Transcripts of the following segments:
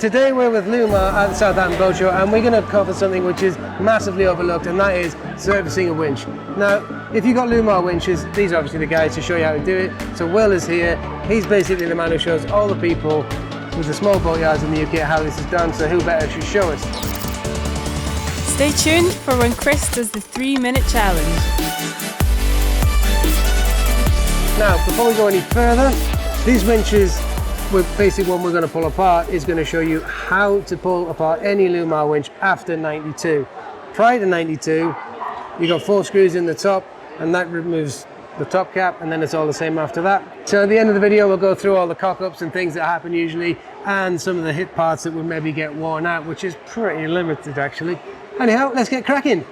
Today we're with Lewmar at the Southampton Boat Show, and we're going to cover something which is massively overlooked, and that is servicing a winch. Now, if you've got Lewmar winches, these are obviously the guys to show you how to do it. So Will is here. He's basically the man who shows all the people with the small boatyards in the UK how this is done, so who better should show us? Stay tuned for when Chris does the 3-minute challenge. Now, before we go any further, these winches, basically one we're going to pull apart is going to show you how to pull apart any Lewmar winch after 92. Prior to 92, you got 4 screws in the top, and that removes the top cap, and then it's all the same after that. So at the end of the video, we'll go through all the cock-ups and things that happen usually, and some of the hit parts that would maybe get worn out, which is pretty limited actually. Anyhow, let's get cracking.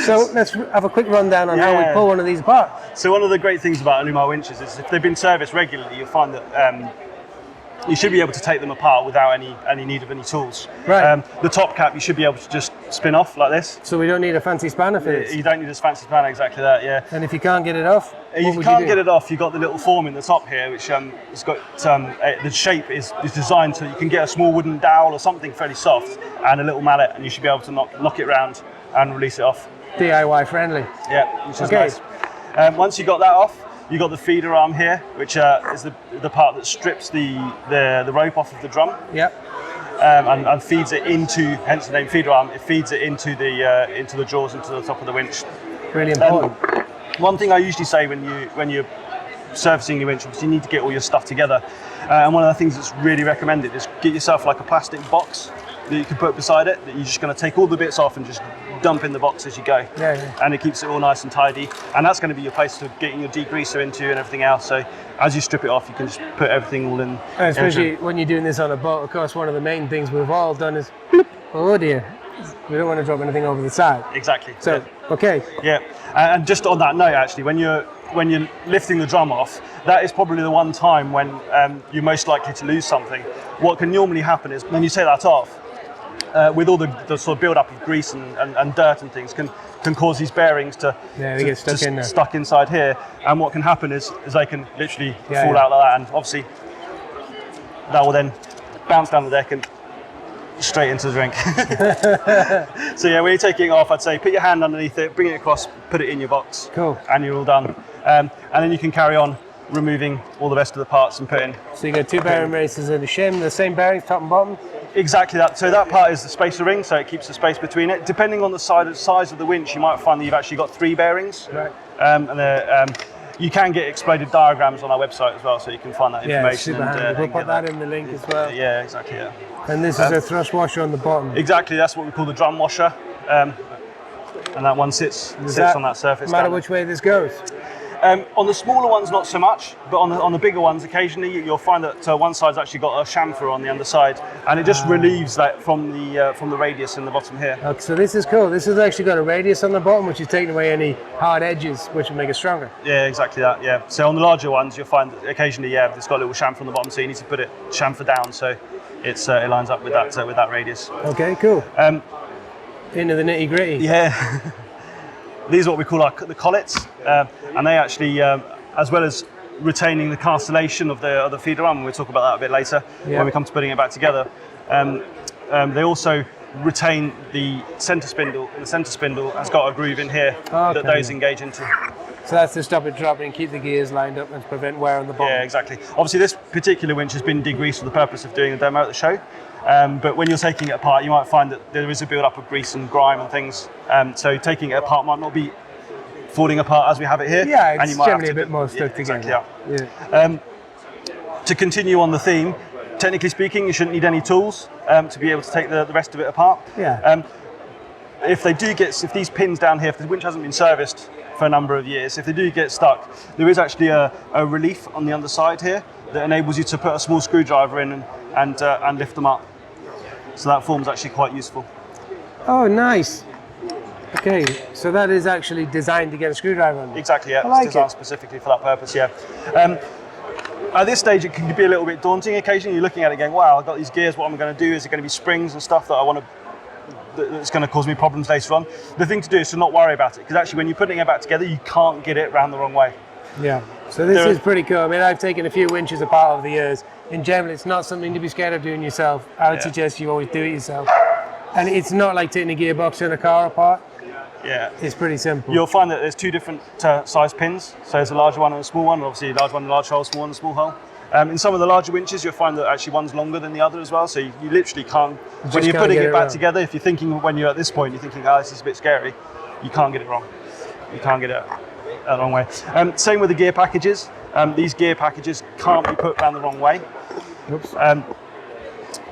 So let's have a quick rundown on how we pull one of these apart. So one of the great things about Lewmar winches is if they've been serviced regularly, you'll find that you should be able to take them apart without any need of any tools. Right. The top cap you should be able to just spin off like this. So we don't need a fancy spanner for this? You don't need a fancy spanner, exactly that, yeah. And if you can't get it off, if you can't get it off, you've got the little form in the top here, which has got the shape is designed so you can get a small wooden dowel or something fairly soft and a little mallet, and you should be able to knock it round and release it off. DIY friendly. Yeah, which is nice. Once you got that off, you got the feeder arm here, which is the part that strips the rope off of the drum. Yep. And feeds it into, hence the name feeder arm. It feeds it into the jaws, into the top of the winch. Really important. One thing I usually say when you're servicing your winch is you need to get all your stuff together. And one of the things that's really recommended is get yourself like a plastic box that you can put beside it, that you're just going to take all the bits off and just dump in the box as you go. Yeah. And it keeps it all nice and tidy. And that's going to be your place to getting your degreaser into and everything else. So as you strip it off, you can just put everything all in. And especially when you're doing this on a boat, of course, one of the main things we've all done is, bloop, oh dear, we don't want to drop anything over the side. Exactly. So, yeah. Okay. Yeah, and just on that note, actually, when you're lifting the drum off, that is probably the one time when you're most likely to lose something. What can normally happen is when you take that off, with all the sort of build-up of grease and dirt and things can cause these bearings to get stuck in there. Stuck inside here. And what can happen is they can literally fall out like that, and obviously that will then bounce down the deck and straight into the drink. So yeah, when you're taking it off, I'd say put your hand underneath it, bring it across, put it in your box. Cool. And you're all done. And then you can carry on removing all the rest of the parts and putting. So you got 2 bearing races and a shim, the same bearings, top and bottom? Exactly that. So that part is the spacer ring, so it keeps the space between it. Depending on the size of the winch, you might find that you've actually got 3 bearings. Right. You can get exploded diagrams on our website as well, so you can find that information. Super handy. We'll put that in the link as well. Yeah, exactly. Yeah. And this is a thrust washer on the bottom. Exactly. That's what we call the drum washer, and that one sits on that surface. No matter which way this goes. On the smaller ones, not so much, but on the bigger ones, occasionally you'll find that one side's actually got a chamfer on the underside, and it just relieves that from the radius in the bottom here. Okay, so this is cool. This has actually got a radius on the bottom, which is taking away any hard edges, which will make it stronger. Yeah, exactly that. Yeah. So on the larger ones, you'll find that occasionally, it's got a little chamfer on the bottom, so you need to put it chamfer down so it lines up with that radius. Okay, cool. Into the nitty gritty. Yeah. These are what we call the collets, and they actually, as well as retaining the castellation of the feeder arm, and we'll talk about that a bit later when we come to putting it back together, they also retain the centre spindle, and the centre spindle has got a groove in here that those engage into. So that's to stop it dropping and keep the gears lined up and prevent wear on the bottom. Yeah, exactly. Obviously this particular winch has been degreased for the purpose of doing a demo at the show. But when you're taking it apart, you might find that there is a build-up of grease and grime and things. So taking it apart might not be falling apart as we have it here. Yeah, it's and you might generally have to a bit more stuck together. Exactly, yeah. To continue on the theme, technically speaking, you shouldn't need any tools to be able to take the rest of it apart. Yeah. If these pins down here, if the winch hasn't been serviced for a number of years, if they do get stuck, there is actually a relief on the underside here that enables you to put a small screwdriver in and lift them up. So that form's actually quite useful. Oh, nice. Okay, so that is actually designed to get a screwdriver on. Exactly, yeah. It's designed specifically for that purpose, yeah. At this stage, it can be a little bit daunting. Occasionally, you're looking at it going, wow, I've got these gears, what am I going to do? Is it going to be springs and stuff that's going to cause me problems later on? The thing to do is to not worry about it, because actually when you're putting it back together, you can't get it round the wrong way. Yeah. So this is pretty cool. I mean, I've taken a few winches apart over the years. In general, it's not something to be scared of doing yourself. I would suggest you always do it yourself. And it's not like taking a gearbox in a car apart. Yeah. It's pretty simple. You'll find that there's two different size pins. So there's a larger one and a small one. Obviously, a large one, a large hole, small one, a small hole. In some of the larger winches, you'll find that actually one's longer than the other as well. So you literally can't, when you're putting it back together, if you're thinking, when you're at this point, you're thinking, oh, this is a bit scary, you can't get it wrong. You can't get it the wrong way. Same with the gear packages. These gear packages can't be put down the wrong way. Oops.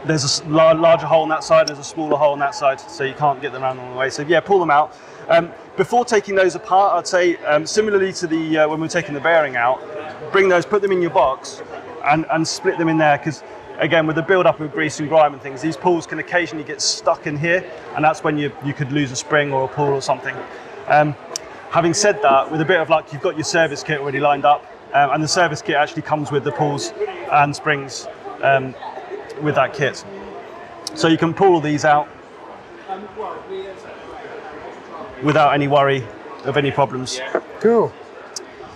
There's a larger hole on that side, there's a smaller hole on that side, so you can't get them around the wrong way. So yeah, pull them out. Before taking those apart, I'd say, similarly to the when we're taking the bearing out, bring those, put them in your box, and split them in there, because again, with the build-up of grease and grime and things, these pulls can occasionally get stuck in here, and that's when you could lose a spring or a pull or something. Having said that, with a bit of luck, you've got your service kit already lined up, and the service kit actually comes with the pulls and springs with that kit. So you can pull these out without any worry of any problems. Cool.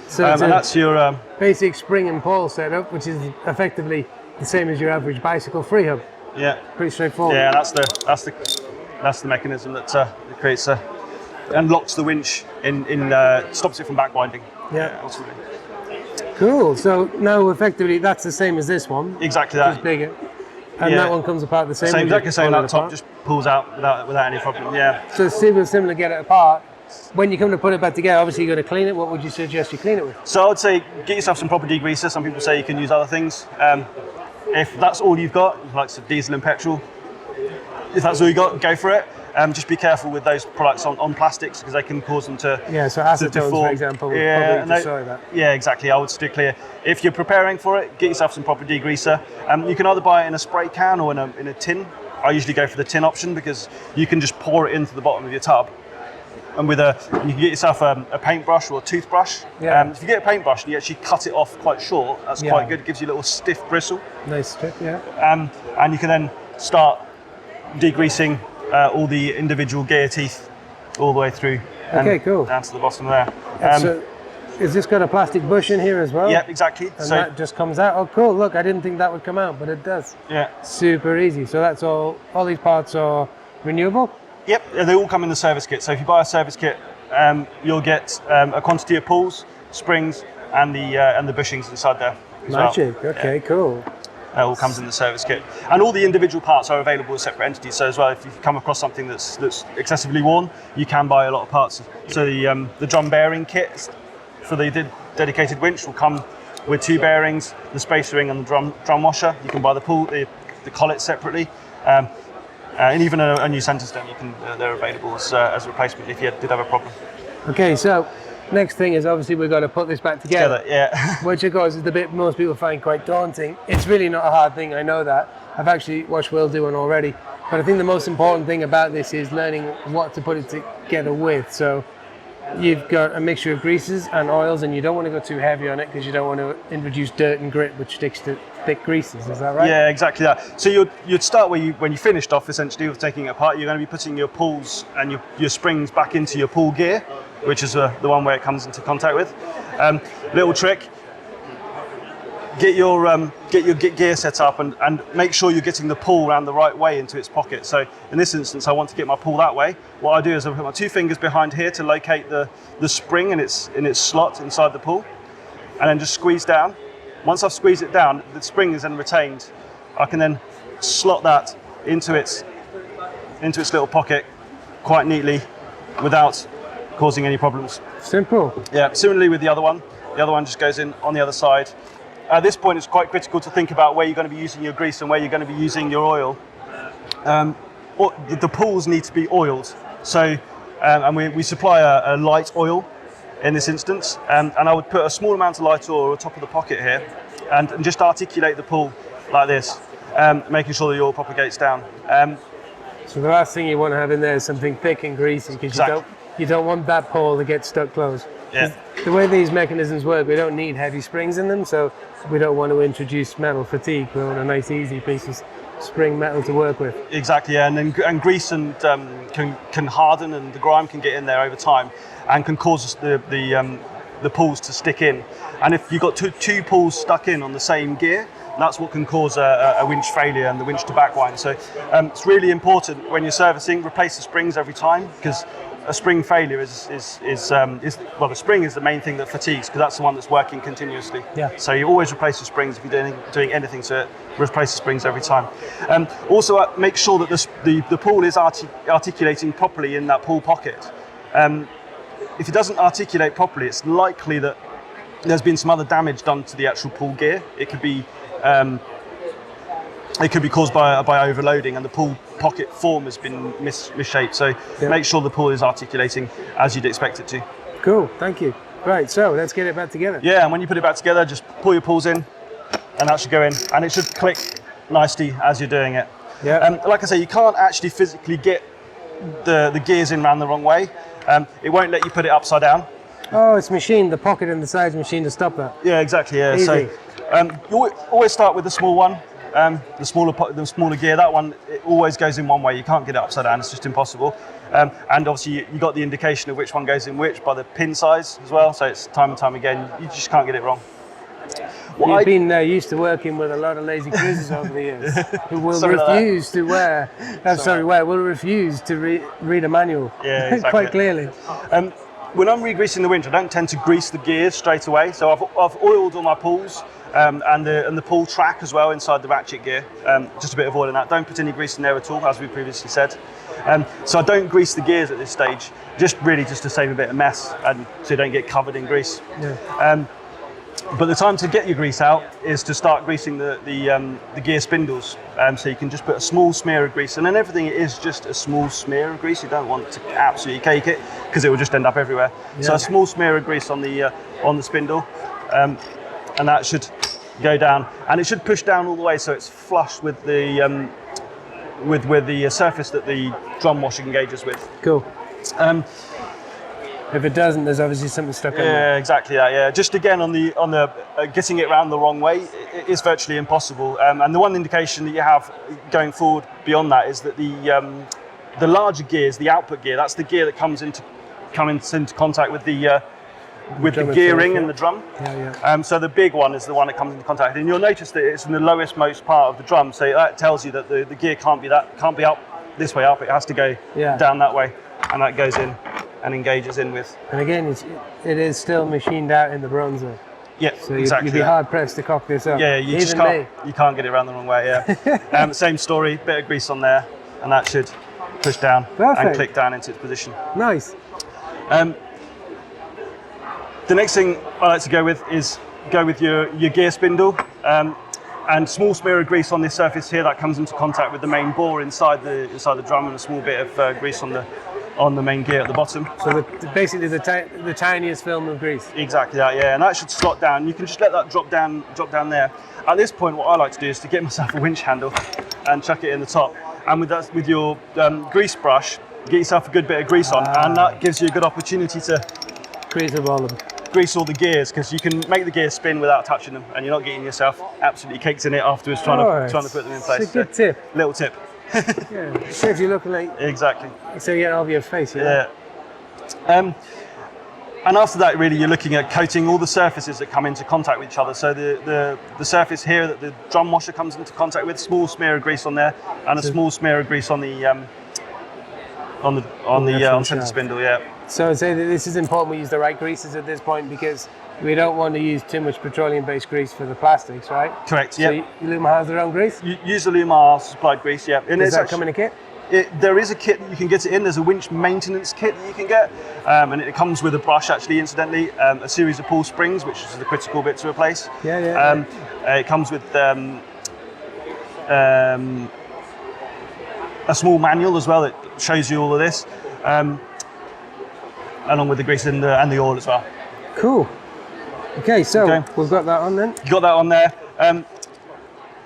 So And that's your basic spring and pull setup, which is effectively the same as your average bicycle free hub. yeah. Pretty straightforward. Yeah, that's the mechanism that creates and locks the winch in stops it from back winding. Yeah. Ultimately. Cool. So now effectively that's the same as this one. Exactly that. Just bigger. And that one comes apart the same. Exactly the same. That top just pulls out without any problem. Yeah. So it's super similar to get it apart. When you come to put it back together, obviously you're going to clean it. What would you suggest you clean it with? So I would say get yourself some proper degreaser. Some people say you can use other things. If that's all you've got, like some diesel and petrol, if that's all you got, go for it. Just be careful with those products on plastics, because they can cause them to so acetones, for example, would probably destroy that. Yeah, exactly. I would steer clear. If you're preparing for it, get yourself some proper degreaser. You can either buy it in a spray can or in a tin. I usually go for the tin option, because you can just pour it into the bottom of your tub. And you can get yourself a paintbrush or a toothbrush. Yeah. If you get a paintbrush and you actually cut it off quite short, that's quite good. It gives you a little stiff bristle. Nice strip, yeah. And you can then start degreasing all the individual gear teeth all the way through. Okay, cool. Down to the bottom there. So, is this got a plastic bush in here as well? Yeah, exactly. And that just comes out. Oh, cool. Look, I didn't think that would come out, but it does. Yeah. Super easy. So that's all these parts are renewable? Yep, they all come in the service kit. So if you buy a service kit, you'll get a quantity of pulls, springs, and the bushings inside there. Magic. Okay, cool. That all comes in the service kit, and all the individual parts are available as separate entities. So as well, if you come across something that's excessively worn, you can buy a lot of parts. So the drum bearing kit for the dedicated winch will come with 2 bearings, the spacer ring, and the drum washer. You can buy the collet separately, and even a new centre stem. They're available as a replacement if you did have a problem. Okay, so next thing is obviously we've got to put this back together. Yeah. Which of course is the bit most people find quite daunting. It's really not a hard thing, I know that. I've actually watched Will do one already. But I think the most important thing about this is learning what to put it together with. So you've got a mixture of greases and oils, and you don't want to go too heavy on it because you don't want to introduce dirt and grit, which sticks to thick greases. Is that right? Yeah, exactly that. So you'd start when you finished off essentially with taking it apart. You're going to be putting your pulls and your springs back into your pull gear, which is the one where it comes into contact with. Little trick: get your gear set up and make sure you're getting the pull around the right way into its pocket. So in this instance, I want to get my pull that way. What I do is I put my 2 fingers behind here to locate the spring in its slot inside the pull, and then just squeeze down. Once I've squeezed it down, the spring is then retained. I can then slot that into its little pocket quite neatly without causing any problems. Simple. Yeah, similarly with the other one. The other one just goes in on the other side. At this point, it's quite critical to think about where you're going to be using your grease and where you're going to be using your oil. The pulls need to be oiled. So, and we supply a light oil in this instance. And I would put a small amount of light oil on top of the pocket here and just articulate the pull like this, making sure the oil propagates down. So the last thing you want to have in there is something thick and greasy, because you don't want that pull to get stuck close. Yeah. The way these mechanisms work, we don't need heavy springs in them, so we don't want to introduce metal fatigue. We want a nice, easy piece of spring metal to work with. Exactly, yeah. and grease and can harden, and the grime can get in there over time, and can cause the the pulls to stick in. And if you've got two pulls stuck in on the same gear, that's what can cause a winch failure and the winch to backwind. So it's really important when you're servicing, replace the springs every time, because a spring failure is well, the spring is the main thing that fatigues, because that's the one that's working continuously. Yeah. So you always replace the springs if you're doing anything to it. Replace the springs every time. Also, make sure that the pull is articulating properly in that pull pocket. If it doesn't articulate properly, it's likely that there's been some other damage done to the actual pull gear. It could be caused by overloading, and the pull pocket form has been misshaped. So make sure the pull is articulating as you'd expect it to. Cool, thank you. Right, so let's get it back together. Yeah, and when you put it back together, just pull your pulls in, and that should go in, and it should click nicely as you're doing it. Yeah. Like I say, you can't actually physically get the gears in round the wrong way. It won't let you put it upside down. Oh, it's machined, the pocket and the side's machined to stop that. Yeah, exactly. Yeah. Easy. So you always start with the small one. The smaller gear, that one, it always goes in one way. You can't get it upside down, it's just impossible. And obviously you got the indication of which one goes in which by the pin size as well, so it's time and time again, you just can't get it wrong. You've been used to working with a lot of lazy cruisers over the years who will refuse to wear, will refuse to read a manual. Yeah, exactly. Quite clearly. When I'm re-greasing the winch, I don't tend to grease the gears straight away, so I've oiled all my pulls. And the pull track as well inside the ratchet gear, just a bit of oil in that. Don't put any grease in there at all, as we previously said. So I don't grease the gears at this stage, just to save a bit of mess and so you don't get covered in grease. Yeah. But the time to get your grease out is to start greasing the gear spindles. So you can just put a small smear of grease, and then everything is just a small smear of grease. You don't want to absolutely cake it because it will just end up everywhere. Yeah. So a small smear of grease on the spindle. And that should go down, and it should push down all the way so it's flush with the with the surface that the drum washer engages with. Cool. If it doesn't, there's obviously something stuck in there. Yeah, exactly that. Yeah, just again on the getting it round the wrong way, it is virtually impossible. And the one indication that you have going forward beyond that is that the larger gears, the output gear, that's the gear that comes into contact with the gearing and the drum. Yeah. So the big one is the one that comes into contact, and you'll notice that it's in the lowest most part of the drum. So that tells you that the gear can't be up this way up. It has to go down that way, and that goes in and engages in with. And again, it is still machined out in the bronzer. Yeah, so exactly. You'd be hard pressed to cock this up. Yeah, you just can't get it around the wrong way. Yeah. Same story, bit of grease on there, and that should push down and click down into its position. Nice. The next thing I like to go with is your gear spindle, and small smear of grease on this surface here that comes into contact with the main bore inside the drum, and a small bit of grease on the main gear at the bottom. So basically the tiniest film of grease. Exactly that, yeah, and that should slot down. You can just let that drop down there. At this point, what I like to do is to get myself a winch handle and chuck it in the top, and with your grease brush, get yourself a good bit of grease on, and that gives you a good opportunity to grease all the gears, because you can make the gears spin without touching them, and you're not getting yourself absolutely caked in it afterwards trying to put them in place. It's a good tip. Little tip. Yeah, saves you looking like exactly. So you get it over your face. Yeah. And after that, really, you're looking at coating all the surfaces that come into contact with each other. So the surface here that the drum washer comes into contact with, small smear of grease on there, and a small smear of grease on the center spindle. Yeah. So I'd say that this is important we use the right greases at this point, because we don't want to use too much petroleum-based grease for the plastics, right? Correct, yeah. So Lewmar has their own grease? You use the Lewmar supplied grease, yeah. And does that come in a kit? There is a kit that you can get it in. There's a winch maintenance kit that you can get, and it comes with a brush, actually, incidentally, a series of pull springs, which is the critical bit to replace. It comes with a small manual as well that shows you all of this, along with the grease and the oil as well. Cool. Okay, so we've got that on then. You got that on there.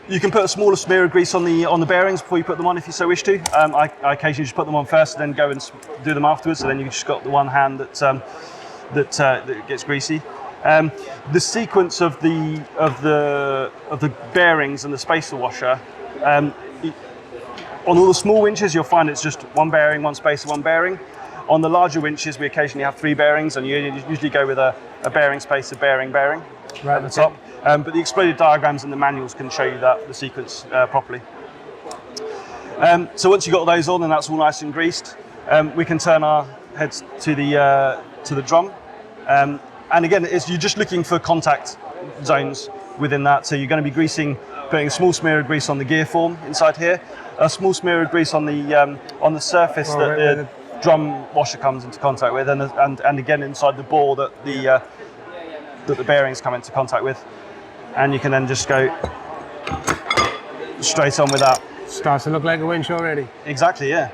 You can put a smaller smear of grease on the bearings before you put them on, if you so wish to. I occasionally just put them on first, and then go and do them afterwards. So then you've just got the one hand that gets greasy. The sequence of the bearings and the spacer washer. On all the small winches, you'll find it's just one bearing, one spacer, one bearing. On the larger winches, we occasionally have 3 bearings, and you usually go with a bearing space, a bearing right at the top. But the exploded diagrams and the manuals can show you that the sequence properly. So once you've got those on and that's all nice and greased, we can turn our heads to the drum. And again, you're just looking for contact zones within that. So you're going to be putting a small smear of grease on the gear form inside here, a small smear of grease on the surface that the drum washer comes into contact with, and again inside the bore that the bearings come into contact with. And you can then just go straight on with that. Starts to look like a winch already. Exactly, yeah.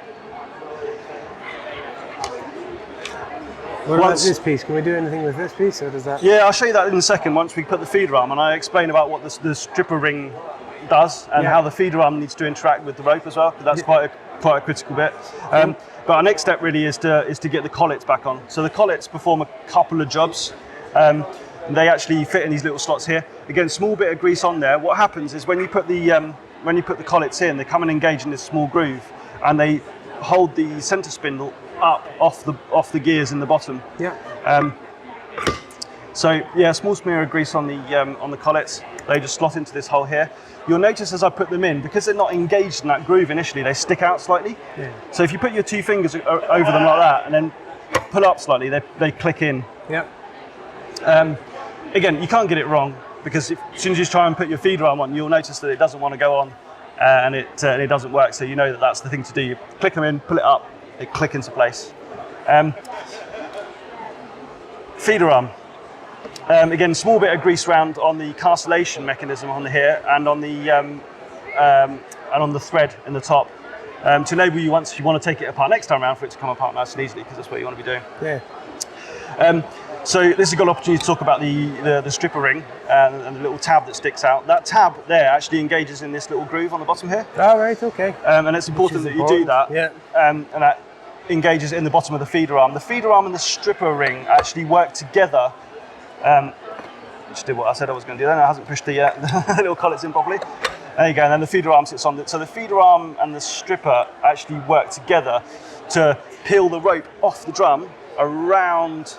What about this piece? Can we do anything with this piece, or does that? Yeah, I'll show you that in a second once we put the feeder arm, and I explain about what the stripper ring does and how the feeder arm needs to interact with the rope as well. That's quite a critical bit. But our next step really is to get the collets back on. So the collets perform a couple of jobs. They actually fit in these little slots here. Again, small bit of grease on there. What happens is when you put the collets in, they come and engage in this small groove, and they hold the center spindle up off the gears in the bottom. Yeah. So yeah, a small smear of grease on the collets. They just slot into this hole here. You'll notice as I put them in, because they're not engaged in that groove initially, they stick out slightly. Yeah. So if you put your 2 fingers over them like that and then pull up slightly, they click in. Yeah. Again, you can't get it wrong, because as soon as you try and put your feeder arm on, you'll notice that it doesn't want to go on, and it doesn't work. So you know that that's the thing to do. You click them in, pull it up, they click into place. Feeder arm. Again, small bit of grease round on the castellation mechanism on here, and on the thread in the top, to enable you, once you want to take it apart next time around, for it to come apart nice and easily, because that's what you want to be doing. Yeah. So this has got an opportunity to talk about the stripper ring and the little tab that sticks out. That tab there actually engages in this little groove on the bottom here. All right, okay. And it's important that you do that. Yeah. And that engages in the bottom of the feeder arm. The feeder arm and the stripper ring actually work together. Just did what I said I was going to do then. I hasn't pushed the little collets in properly. There you go, and then the feeder arm sits on it. So the feeder arm and the stripper actually work together to peel the rope off the drum around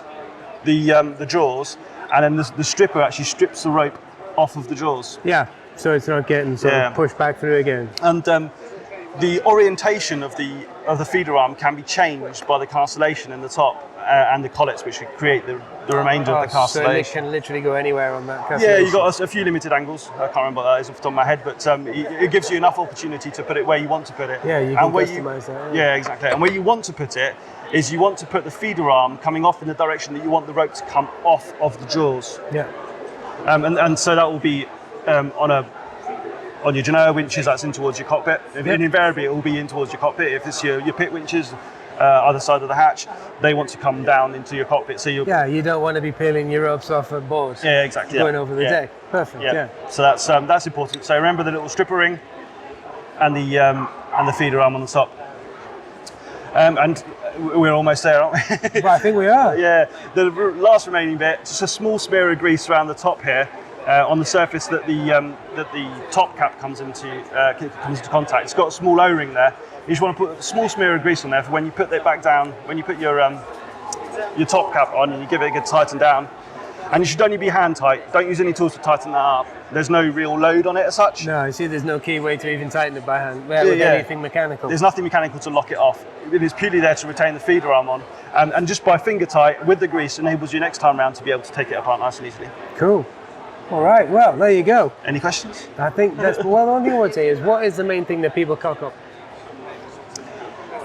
the jaws, and then the stripper actually strips the rope off of the jaws. Yeah, so it's not getting sort of pushed back through again. And the orientation of the feeder arm can be changed by the castellation in the top and the collets, which create the remainder of the castellation. So it can literally go anywhere on that castellation. Yeah, you've got a few limited angles. I can't remember what that is off the top of my head, but it gives you enough opportunity to put it where you want to put it. Yeah, you can customize that. Yeah, exactly. And where you want to put it is you want to put the feeder arm coming off in the direction that you want the rope to come off of the jaws. Yeah. And so that will be on your Genoa winches, that's in towards your cockpit. And invariably it will be in towards your cockpit. If it's your pit winches, either side of the hatch, they want to come down into your cockpit. So you don't want to be peeling your ropes off a board. Yeah, exactly. Going over the deck. Perfect. Yeah. So that's important. So remember the little stripper ring and the feeder arm on the top. And we're almost there, aren't we? Well, I think we are. Yeah. The last remaining bit, just a small smear of grease around the top here, on the surface that the top cap comes into contact. It's got a small O-ring there. You just want to put a small smear of grease on there for when you put it back down, when you put your top cap on and you give it a good tighten down. And it should only be hand tight. Don't use any tools to tighten that up. There's no real load on it as such. No, you see there's no key way to even tighten it by hand. With anything mechanical. There's nothing mechanical to lock it off. It is purely there to retain the feeder arm on. And just by finger tight with the grease enables you next time round to be able to take it apart nice and easily. Cool. All right, well, there you go. Any questions? I think that's, well, the only thing I would say is, what is the main thing that people cock up?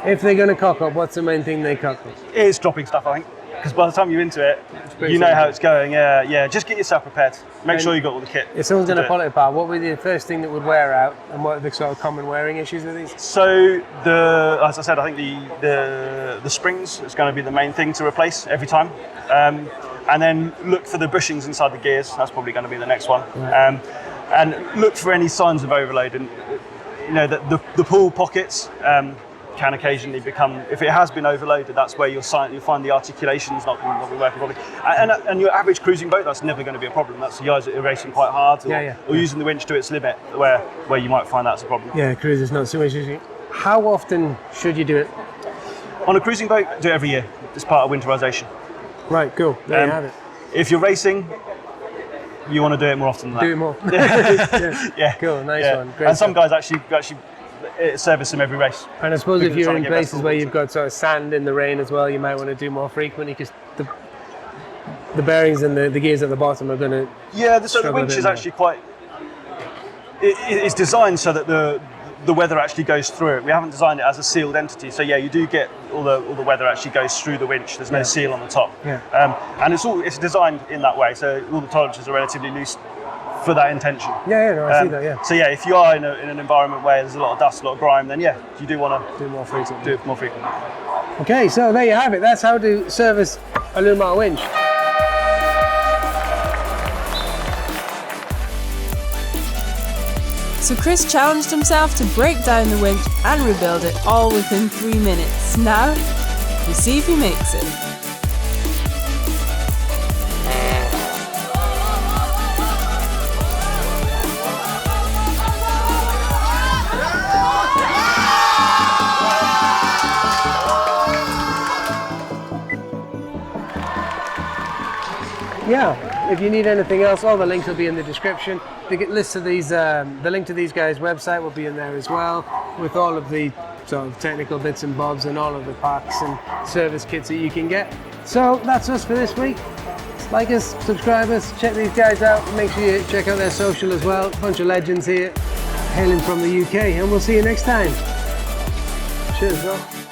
If they're going to cock up, what's the main thing they cock up? It's dropping stuff, I think. Because by the time you're into it, you know how it's going. Yeah. Just get yourself prepared. Make sure you got all the kit. If someone's going to pull it apart, what would be the first thing that would wear out, and what are the sort of common wearing issues with these? So as I said, I think the springs is going to be the main thing to replace every time. And then look for the bushings inside the gears. That's probably going to be the next one. Right. And look for any signs of overload. And you know the pull pockets can occasionally become, if it has been overloaded, that's where you'll find the articulation's not been working properly. And your average cruising boat, that's never going to be a problem. That's the guys that are racing quite hard or using the winch to its limit, where you might find that's a problem. Yeah, cruisers not so much. How often should you do it? On a cruising boat, do it every year. It's part of winterization. Right, cool. There you have it. If you're racing, you want to do it more often than that. Do it more. Yeah. Yeah. Cool, nice Yeah. one. Great And some stuff. guys actually service them every race. And I suppose if because you're trying in to get best places where performance. you've got sort of sand in the rain as well, you might want to do more frequently because the bearings and the gears at the bottom are going to. Yeah, so the struggle a winch bit is more. actually quite. It's designed so that the weather actually goes through it. We haven't designed it as a sealed entity, so yeah, you do get all the weather actually goes through the winch. There's no seal on the top. Yeah. And it's designed in that way, so all the tolerances are relatively loose for that intention. Yeah, no, I see that, yeah. So yeah, if you are in an environment where there's a lot of dust, a lot of grime, then yeah, you do want to Do more frequently. do it more frequently. Okay, so there you have it. That's how to service a Lewmar winch. So Chris challenged himself to break down the winch and rebuild it all within 3 minutes. Now, we see if he makes it. Yeah, if you need anything else, all the links will be in the description. The list of these, the link to these guys' website will be in there as well, with all of the sort of technical bits and bobs and all of the packs and service kits that you can get. So that's us for this week. Like us, subscribe us, check these guys out. Make sure you check out their social as well. A bunch of legends here, hailing from the UK, and we'll see you next time. Cheers, bro.